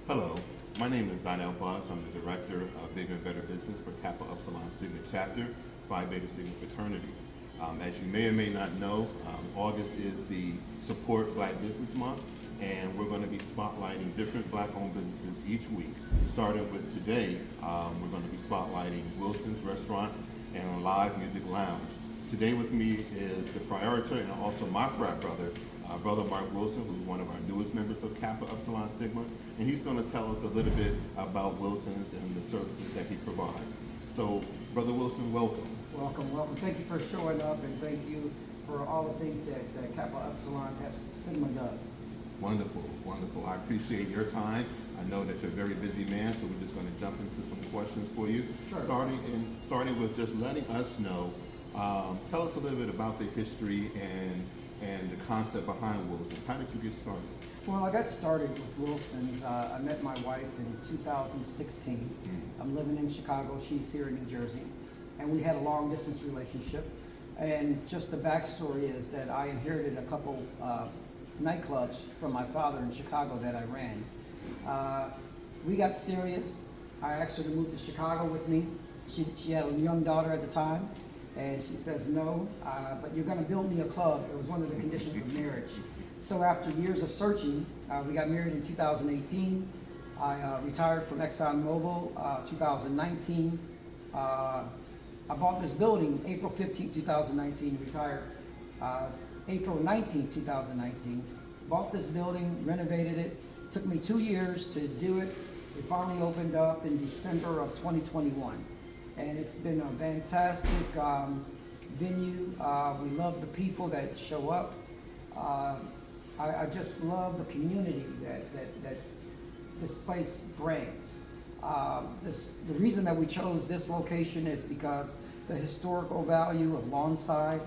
Hello, my name is Donnell Boggs. I'm the Director of Bigger and Better Business for Kappa Upsilon Sigma Chapter, Phi Beta Sigma Fraternity. As you may or may not know, August is the Support Black Business Month, and we're going to be spotlighting different Black-owned businesses each week. Starting with today, we're going to be spotlighting Wilson's Restaurant and Live Music Lounge. Today with me is the proprietor and also my frat brother, Brother Mark Wilson, who's one of our newest members of Kappa Upsilon Sigma, and he's going to tell us a little bit about Wilson's and the services that he provides. So, Brother Wilson, welcome. Welcome. Thank you for showing up, and thank you for all the things that Kappa Upsilon Sigma does. Wonderful. I appreciate your time. I know that you're a very busy man, so we're just going to jump into some questions for you. Sure. Starting with just letting us know, tell us a little bit about the history and the concept behind Wilson's. How did you get started? Well, I got started with Wilson's. I met my wife in 2016. I'm living in Chicago. She's here in New Jersey. And we had a long distance relationship. And just the backstory is that I inherited a couple nightclubs from my father in Chicago that I ran. We got serious. I asked her to move to Chicago with me. She had a young daughter at the time. And she says, no, but you're going to build me a club. It was one of the conditions of marriage. So after years of searching, we got married in 2018. I retired from ExxonMobil 2019. I bought this building April 15, 2019, retired April 19, 2019. Bought this building, renovated it. Took me 2 years to do it. We finally opened up in December of 2021. And it's been a fantastic venue. We love the people that show up. I just love the community that this place brings. The reason that we chose this location is because the historical value of Lawnside.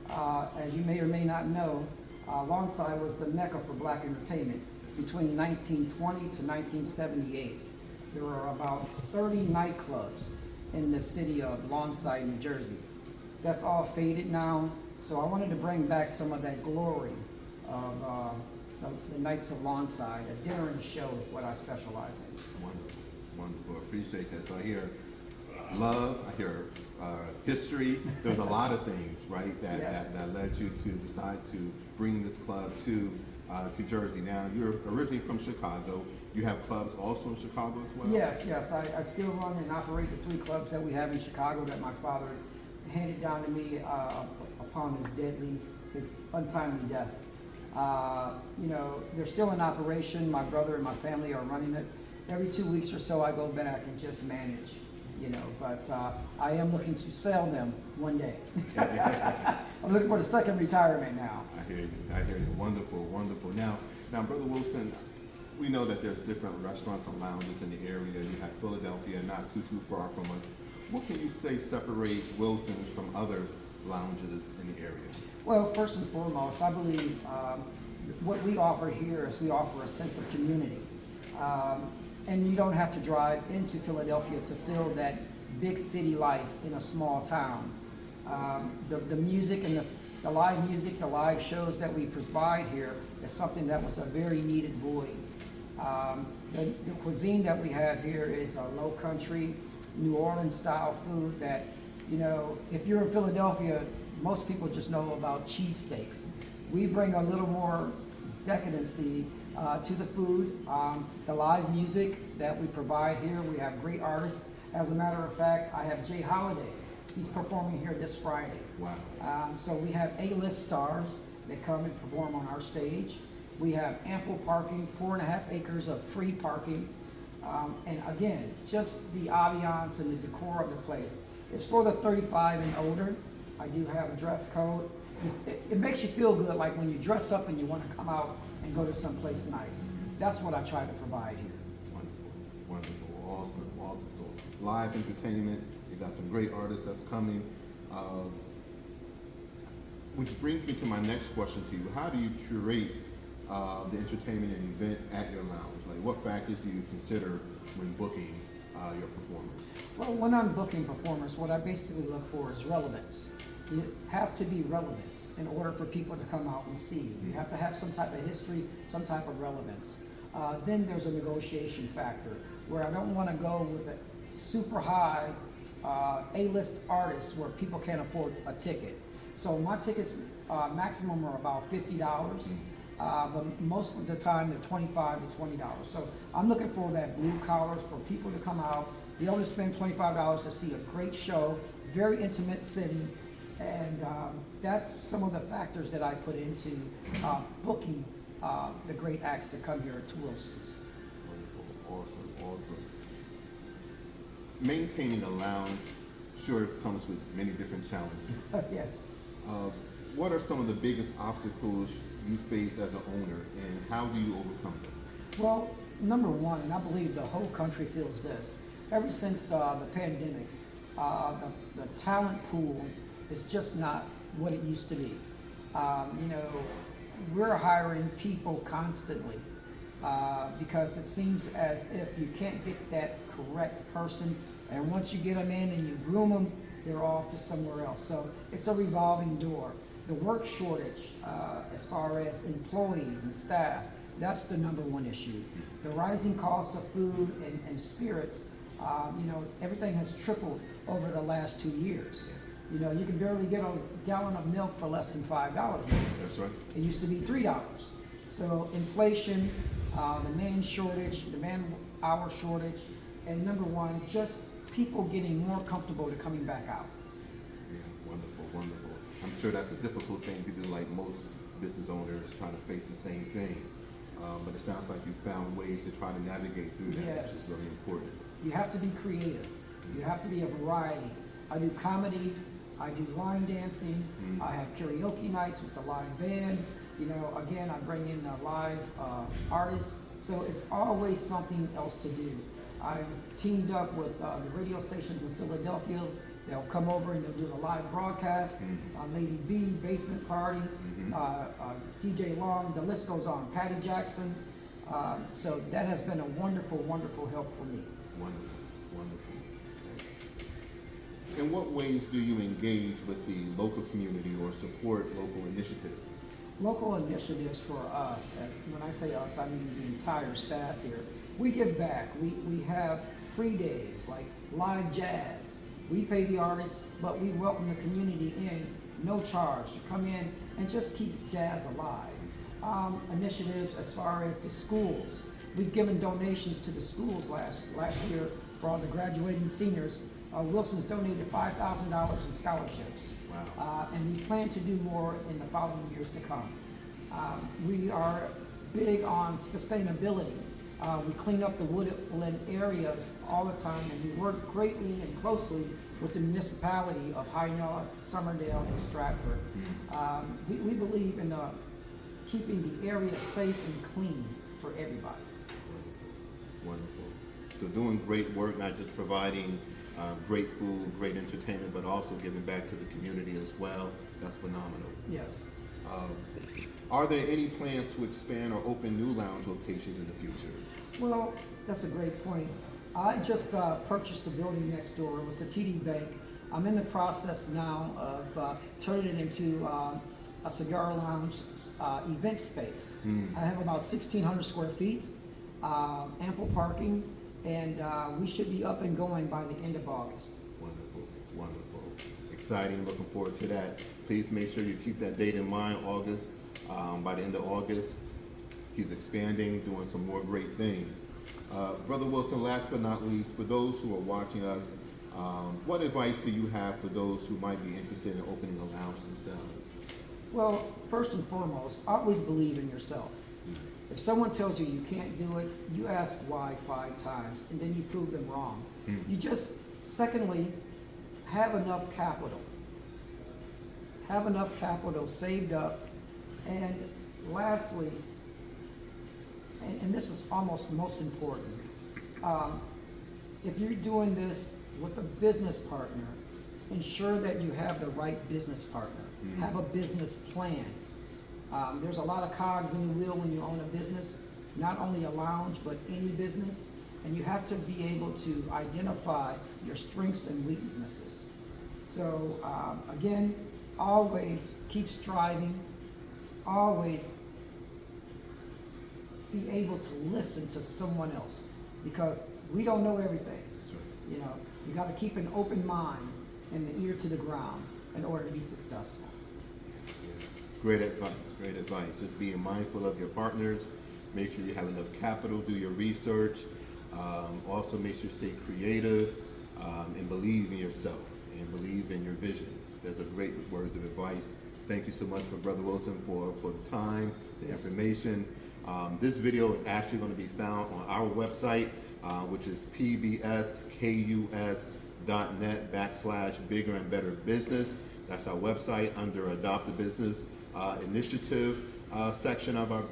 As you may or may not know, Lawnside was the mecca for Black entertainment between 1920 to 1978. There were about 30 nightclubs in the city of Lawnside, New Jersey. That's all faded now, so I wanted to bring back some of that glory of the Nights of Lawnside. A dinner and show is what I specialize in. Wonderful. Appreciate that. So I hear love, I hear history. There's a lot of things, right, that led you to decide to bring this club to Jersey. Now, you're originally from Chicago. You have clubs also in Chicago as well? Yes. I still run and operate the 3 clubs that we have in Chicago that my father handed down to me upon his untimely death. They're still in operation. My brother and my family are running it. Every 2 weeks or so, I go back and just manage. But I am looking to sell them one day. I'm looking for the second retirement now. I hear you. Wonderful. Now, Brother Wilson, we know that there's different restaurants and lounges in the area. You have Philadelphia, not too far from us. What can you say separates Wilson's from other lounges in the area? Well, first and foremost, I believe what we offer here is we offer a sense of community. And you don't have to drive into Philadelphia to feel that big city life in a small town. The music and the live music, the live shows that we provide here is something that was a very needed void. The cuisine that we have here is a low country, New Orleans style food that, if you're in Philadelphia, most people just know about cheesesteaks. We bring a little more decadency to the food. The live music that we provide here, we have great artists. As a matter of fact, I have Jay Holiday. He's performing here this Friday. Wow. So we have A-list stars that come and perform on our stage. We have ample parking, 4.5 acres of free parking. And again, just the ambiance and the decor of the place. It's for the 35 and older. I do have a dress code. It makes you feel good, like when you dress up and you want to come out and go to someplace nice. That's what I try to provide here. Wonderful. Awesome. So live entertainment. You got some great artists that's coming. Which brings me to my next question to you. How do you curate the entertainment and event at your lounge? Like, what factors do you consider when booking your performers? Well, when I'm booking performers, what I basically look for is relevance. You have to be relevant in order for people to come out and see you. You have to have some type of history, some type of relevance. then there's a negotiation factor where I don't want to go with a super high A-list artists where people can't afford a ticket. So my tickets maximum are about $50, but most of the time they're $25 to $20. So I'm looking for that blue collars for people to come out, be able to spend $25 to see a great show, very intimate setting, and that's some of the factors that I put into booking the great acts that come here to Wilson's. Wonderful, awesome. Maintaining a lounge sure comes with many different challenges. Yes. What are some of the biggest obstacles you face as an owner, and how do you overcome them? Well, number one, and I believe the whole country feels this, ever since the pandemic, the talent pool is just not what it used to be. We're hiring people constantly because it seems as if you can't get that correct person, and once you get them in and you groom them, they're off to somewhere else. So it's a revolving door. The work shortage, as far as employees and staff, that's the number one issue. The rising cost of food and spirits, everything has tripled over the last 2 years. You can barely get a gallon of milk for less than $5 now. That's right. It used to be $3. So inflation, the man shortage, the man hour shortage, and number one, just people getting more comfortable to coming back out. Yeah, wonderful. I'm sure that's a difficult thing to do, like most business owners trying to face the same thing. But it sounds like you found ways to try to navigate through that, Yes. which is really important. You have to be creative. You have to be a variety. I do comedy, I do line dancing, I have karaoke nights with the live band. Again, I bring in the live artists. So it's always something else to do. I've teamed up with the radio stations in Philadelphia. They'll come over and they'll do a live broadcast. Lady B, Basement Party, DJ Long, the list goes on. Patty Jackson. So that has been a wonderful help for me. Wonderful. Okay. In what ways do you engage with the local community or support local initiatives? Local initiatives for us, as when I say us, I mean the entire staff here. We give back. We have free days like live jazz. We pay the artists, but we welcome the community in, no charge, to come in and just keep jazz alive. Initiatives as far as the schools. We've given donations to the schools last year for all the graduating seniors. Wilson's donated $5,000 in scholarships. Wow. And we plan to do more in the following years to come. We are big on sustainability. We clean up the woodland areas all the time, and we work greatly and closely with the municipality of Hynella, Summerdale, and Stratford. We believe in keeping the area safe and clean for everybody. Wonderful. So doing great work, not just providing great food, great entertainment, but also giving back to the community as well. That's phenomenal. Yes. Are there any plans to expand or open new lounge locations in the future? Well, that's a great point. I just purchased the building next door. It was the TD Bank. I'm in the process now of turning it into a cigar lounge event space. I have about 1,600 square feet, ample parking, and we should be up and going by the end of August. Wonderful. Exciting, looking forward to that. Please make sure you keep that date in mind, August. By the end of August, he's expanding, doing some more great things. Brother Wilson, last but not least, for those who are watching us, what advice do you have for those who might be interested in opening a lounge themselves? Well, first and foremost, always believe in yourself. If someone tells you you can't do it, you ask why 5 times, and then you prove them wrong. You just, secondly, have enough capital. Have enough capital saved up. And lastly, and this is almost most important, if you're doing this with a business partner, ensure that you have the right business partner. Have a business plan. There's a lot of cogs in the wheel when you own a business, not only a lounge, but any business. And you have to be able to identify your strengths and weaknesses. So again, always keep striving. Always be able to listen to someone else, because we don't know everything. That's right. You know, you got to keep an open mind and the ear to the ground in order to be successful. Great advice, great advice. Just being mindful of your partners, make sure you have enough capital, do your research. Also make sure you stay creative and believe in yourself and believe in your vision. Those are great words of advice. Thank you so much for Brother Wilson for the time, the Yes. information. This video is actually going to be found on our website, which is pbskus.net/bigger and better business. That's our website under Adopt a Business Initiative section of our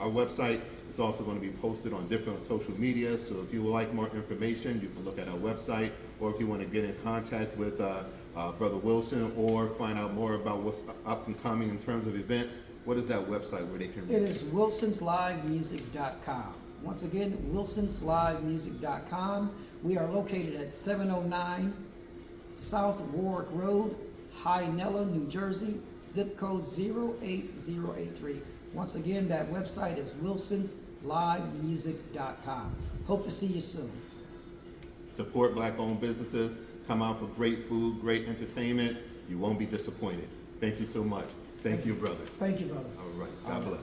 website. It's also going to be posted on different social media. So if you would like more information, you can look at our website, or if you want to get in contact with Brother Wilson or find out more about what's up and coming in terms of events, what is that website where they can reach? It is wilsonslivemusic.com. Once again, wilsonslivemusic.com. We are located at 709 South Warwick Road, Hyanella, New Jersey, zip code 08083. Once again, that website is wilsonslivemusic.com. Hope to see you soon. Support Black-owned businesses. Come out for great food, great entertainment. You won't be disappointed. Thank you so much. Thank you, brother. Thank you, brother. All right. God bless.